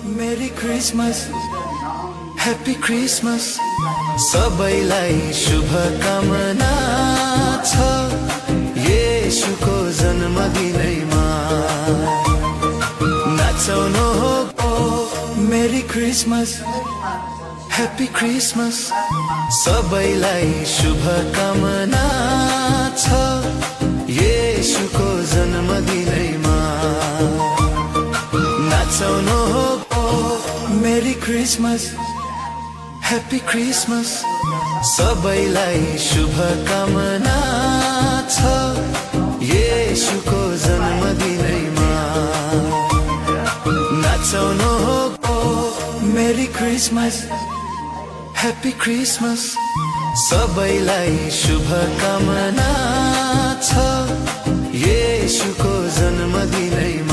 मेरी Christmas happy Christmas सबैलाई शुभकामना छ येशूको जन्मदिनैमा नाचौँ हो मेरी क्रिसमस हैप्पी क्रिसमस सबैलाई शुभकामना छ येशूको जन्मदिनैमा नाचौँ हो मेरी क्रिसमस हैप्पी क्रिसमस सबैलाई शुभकामना छ येशूको जन्मदिनैमा नाचौँ हो मेरी क्रिसमस हैप्पी क्रिसमस सबैलाई शुभकामना छ येशूको जन्मदिनैमा